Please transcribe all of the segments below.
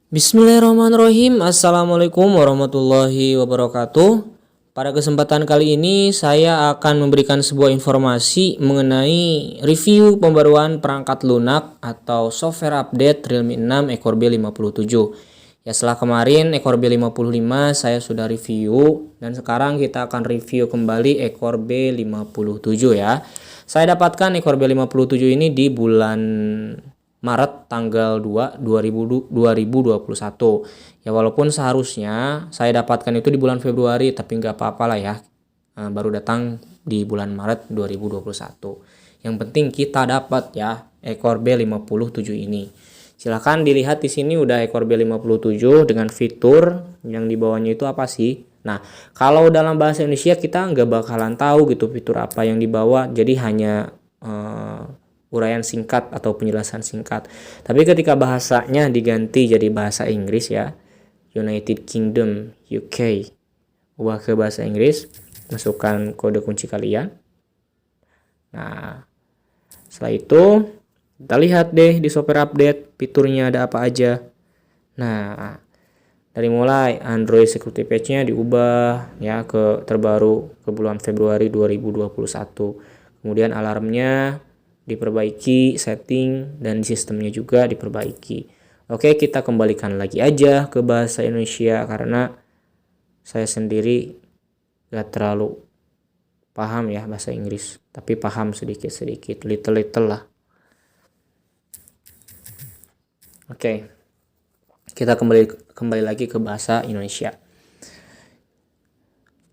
Bismillahirrahmanirrahim. Assalamualaikum warahmatullahi wabarakatuh. Pada kesempatan kali ini saya akan memberikan sebuah informasi mengenai review pembaruan perangkat lunak atau software update Realme 6 Ekor B57. Ya, setelah kemarin Ekor B55 saya sudah review dan sekarang kita akan review kembali Ekor B57 ya. Saya dapatkan Ekor B57 ini di bulan Maret tanggal 2 2021. Ya, walaupun seharusnya saya dapatkan itu di bulan Februari, tapi nggak apa-apa lah ya. Baru datang di bulan Maret 2021. Yang penting kita dapat ya ekor B57 ini. Silahkan dilihat di sini udah ekor B57 dengan fitur yang di bawahnya itu apa sih? Nah, kalau dalam bahasa Indonesia kita nggak bakalan tahu gitu fitur apa yang dibawa. Jadi hanya uraian singkat atau penjelasan singkat. Tapi ketika bahasanya diganti jadi bahasa Inggris ya, United Kingdom, UK, ubah ke bahasa Inggris, masukkan kode kunci kalian. Nah, setelah itu kita lihat deh di software update fiturnya ada apa aja. Nah, dari mulai Android Security Patch-nya diubah ya ke terbaru ke bulan Februari 2021. Kemudian alarmnya diperbaiki, setting dan sistemnya juga diperbaiki. Oke, kita kembalikan lagi aja ke bahasa Indonesia karena saya sendiri gak terlalu paham ya bahasa Inggris, tapi paham sedikit-sedikit, little lah. Oke, kita kembali lagi ke bahasa Indonesia.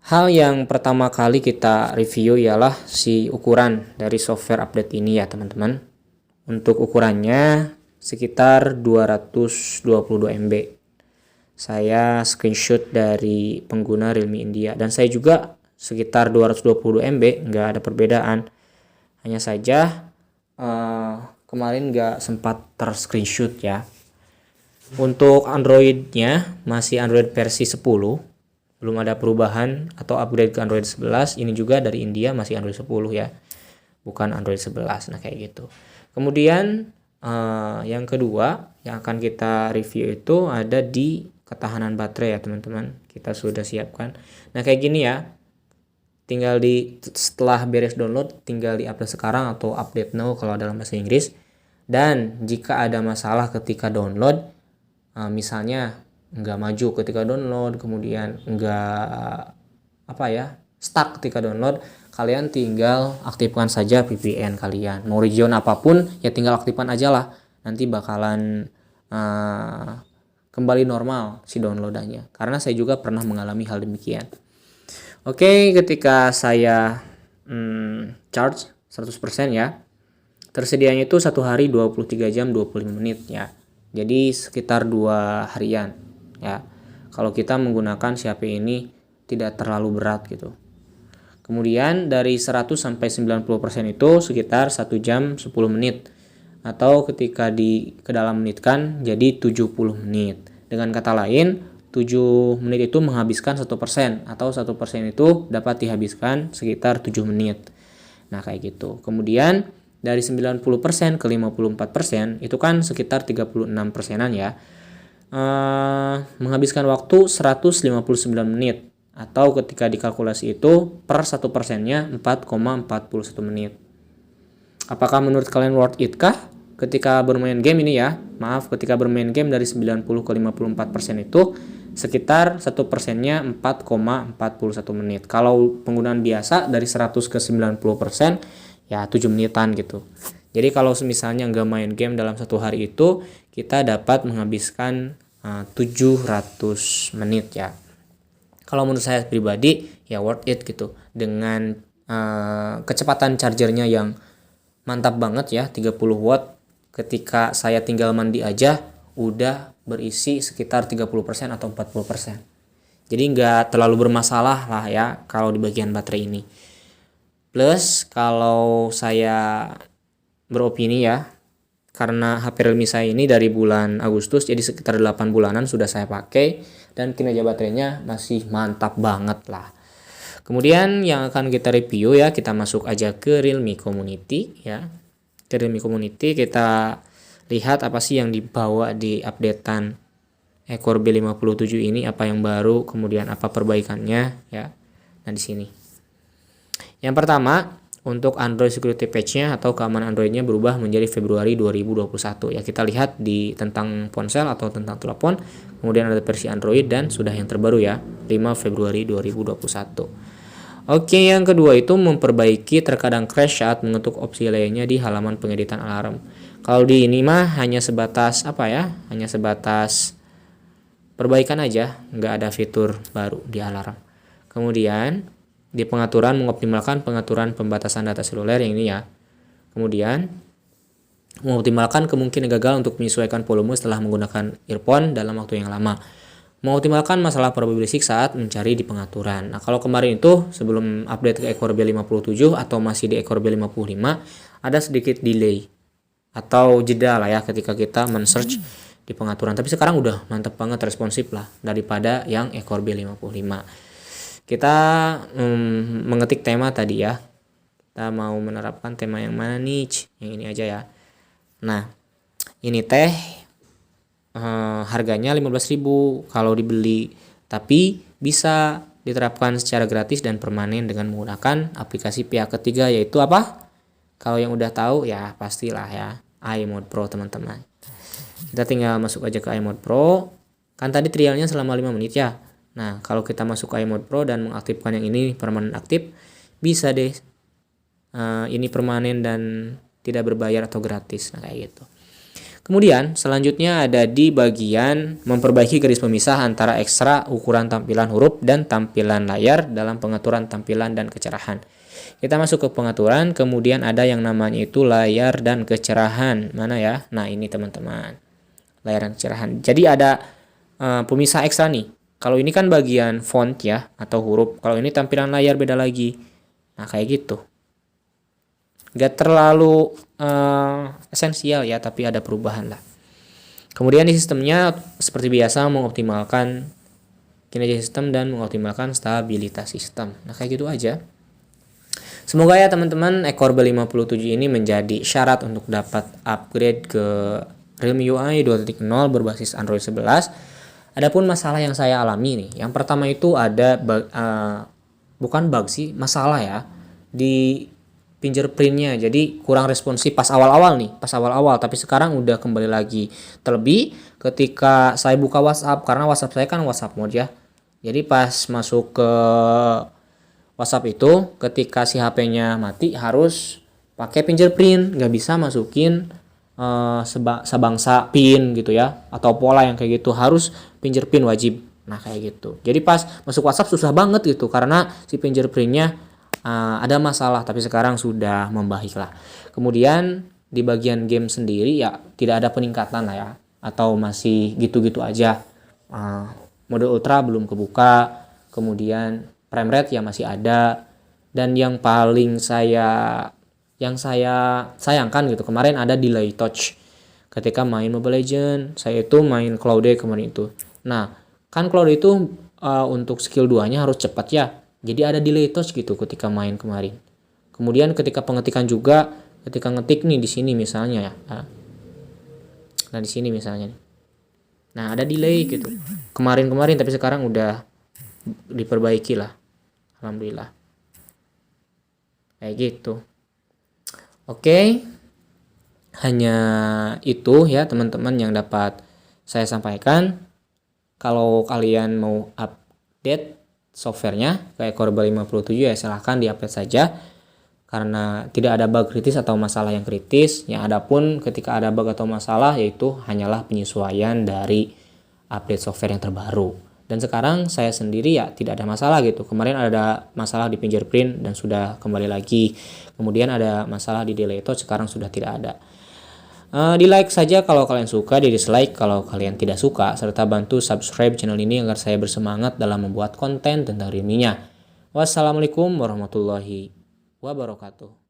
Hal yang pertama kali kita review ialah si ukuran dari software update ini ya teman-teman. Untuk ukurannya sekitar 222 MB. Saya screenshot dari pengguna Realme India dan saya juga sekitar 222 MB, nggak ada perbedaan. Hanya saja kemarin nggak sempat ter-screenshot ya. Untuk Androidnya masih Android versi 10. Belum ada perubahan atau upgrade ke Android 11. Ini juga dari India masih Android 10 ya, bukan Android 11. Nah kayak gitu. Kemudian yang kedua yang akan kita review itu ada di ketahanan baterai ya teman-teman. Kita sudah siapkan. Nah kayak gini ya, tinggal setelah beres download tinggal di-update sekarang atau update now kalau dalam bahasa Inggris. Dan jika ada masalah ketika download, misalnya nggak maju ketika download, kemudian nggak stuck ketika download, kalian tinggal aktifkan saja VPN kalian. Mau region apapun ya tinggal aktifkan aja lah, nanti bakalan kembali normal si downloadannya, karena saya juga pernah mengalami hal demikian. Oke, ketika saya charge 100% ya, tersedianya itu 1 hari 23 jam 25 menit ya, jadi sekitar 2 harian ya, kalau kita menggunakan si HP ini tidak terlalu berat gitu. Kemudian dari 100 sampai 90% itu sekitar 1 jam 10 menit, atau ketika kedalam menitkan jadi 70 menit. Dengan kata lain 7 menit itu menghabiskan 1%, atau 1% itu dapat dihabiskan sekitar 7 menit. Nah kayak gitu. Kemudian dari 90% ke 54% itu kan sekitar 36%an ya. Menghabiskan waktu 159 menit, atau ketika dikalkulasi itu per 1%-nya 4,41 menit. Apakah menurut kalian worth it kah ketika bermain game ini ya? Maaf, ketika bermain game dari 90 ke 54% itu sekitar 1%-nya 4,41 menit. Kalau penggunaan biasa dari 100 ke 90% ya 7 menitan gitu. Jadi kalau misalnya nggak main game dalam 1 hari itu, kita dapat menghabiskan 700 menit ya. Kalau menurut saya pribadi ya worth it gitu. Dengan kecepatan chargernya yang mantap banget ya, 30 watt. Ketika saya tinggal mandi aja udah berisi sekitar 30% atau 40%. Jadi nggak terlalu bermasalah lah ya kalau di bagian baterai ini. Plus kalau saya beropini ya, karena HP Realme saya ini dari bulan Agustus, jadi sekitar 8 bulanan sudah saya pakai dan kinerja baterainya masih mantap banget lah. Kemudian yang akan kita review ya, kita masuk aja ke Realme Community ya. Ke Realme Community kita lihat apa sih yang dibawa di updatean ekor B57 ini apa yang baru, kemudian apa perbaikannya ya. Nah, di sini. Yang pertama, untuk Android security patch-nya atau keamanan Android-nya berubah menjadi Februari 2021. Ya, kita lihat di tentang ponsel atau tentang telepon, kemudian ada versi Android dan sudah yang terbaru ya, 5 Februari 2021. Oke, yang kedua itu memperbaiki terkadang crash saat mengetuk opsi lainnya di halaman pengeditan alarm. Kalau di ini mah hanya sebatas apa ya? Hanya sebatas perbaikan aja, nggak ada fitur baru di alarm. Kemudian di pengaturan mengoptimalkan pengaturan pembatasan data seluler yang ini ya. Kemudian mengoptimalkan kemungkinan gagal untuk menyesuaikan volume setelah menggunakan earphone dalam waktu yang lama. Mengoptimalkan masalah probabilistik saat mencari di pengaturan. Nah, kalau kemarin itu sebelum update ke ekor B57 atau masih di ekor B55 ada sedikit delay atau jeda lah ya ketika kita men-search di pengaturan. Tapi sekarang udah mantep banget, responsif lah daripada yang ekor B55. Kita mengetik tema tadi ya. Kita mau menerapkan tema yang mana nih? Yang ini aja ya. Nah, ini teh harganya 15.000 kalau dibeli, tapi bisa diterapkan secara gratis dan permanen dengan menggunakan aplikasi pihak ketiga, yaitu apa? Kalau yang udah tahu ya pastilah ya, iMode Pro teman-teman. Kita tinggal masuk aja ke iMode Pro. Kan tadi trialnya selama 5 menit ya. Nah, kalau kita masuk ke iMode Pro dan mengaktifkan yang ini permanen aktif, bisa deh ini permanen dan tidak berbayar atau gratis. Nah, kayak gitu. Kemudian selanjutnya ada di bagian memperbaiki garis pemisah antara ekstra ukuran tampilan huruf dan tampilan layar dalam pengaturan tampilan dan kecerahan. Kita masuk ke pengaturan, kemudian ada yang namanya itu layar dan kecerahan. Mana ya? Nah, ini teman-teman. Layar dan kecerahan. Jadi ada pemisah ekstra nih. Kalau ini kan bagian font ya atau huruf. Kalau ini tampilan layar beda lagi. Nah, kayak gitu. Gak terlalu esensial ya, tapi ada perubahan lah. Kemudian di sistemnya seperti biasa mengoptimalkan kinerja sistem dan mengoptimalkan stabilitas sistem. Nah, kayak gitu aja. Semoga ya teman-teman ekor B57 ini menjadi syarat untuk dapat upgrade ke Realme UI 2.0 berbasis Android 11. Adapun masalah yang saya alami nih, yang pertama itu ada bukan bug sih, masalah ya di fingerprintnya, jadi kurang responsif pas awal-awal, tapi sekarang udah kembali lagi. Terlebih ketika saya buka WhatsApp, karena WhatsApp saya kan WhatsApp mode ya, jadi pas masuk ke WhatsApp itu ketika si HP-nya mati harus pakai fingerprint, nggak bisa masukin sebangsa pin gitu ya, atau pola yang kayak gitu, harus fingerprint wajib. Nah, kayak gitu. Jadi pas masuk WhatsApp susah banget gitu karena si fingerprintnya ada masalah, tapi sekarang sudah membaik lah. Kemudian di bagian game sendiri ya tidak ada peningkatan lah ya, atau masih gitu-gitu aja. Mode ultra belum kebuka, kemudian frame rate ya masih ada, dan yang paling saya sayangkan gitu, kemarin ada delay touch ketika main Mobile Legends. Saya itu main Claude kemarin itu. Nah, kan Claude itu untuk skill 2-nya harus cepat ya. Jadi ada delay touch gitu ketika main kemarin. Kemudian ketika pengetikan juga, ketika ngetik nih di sini misalnya ya. Nah, di sini misalnya nih. Nah, ada delay gitu. Kemarin tapi sekarang udah diperbaiki lah. Alhamdulillah. Kayak gitu. Oke. Hanya itu ya teman-teman yang dapat saya sampaikan. Kalau kalian mau update softwarenya kayak ekor B57 ya silahkan di-update saja, karena tidak ada bug kritis atau masalah yang kritis. Yang adapun ketika ada bug atau masalah yaitu hanyalah penyesuaian dari update software yang terbaru. Dan sekarang saya sendiri ya tidak ada masalah gitu. Kemarin ada masalah di fingerprint dan sudah kembali lagi. Kemudian ada masalah di delay touch, sekarang sudah tidak ada. Di like saja kalau kalian suka, di dislike kalau kalian tidak suka, serta bantu subscribe channel ini agar saya bersemangat dalam membuat konten tentang Realme-nya. Wassalamualaikum warahmatullahi wabarakatuh.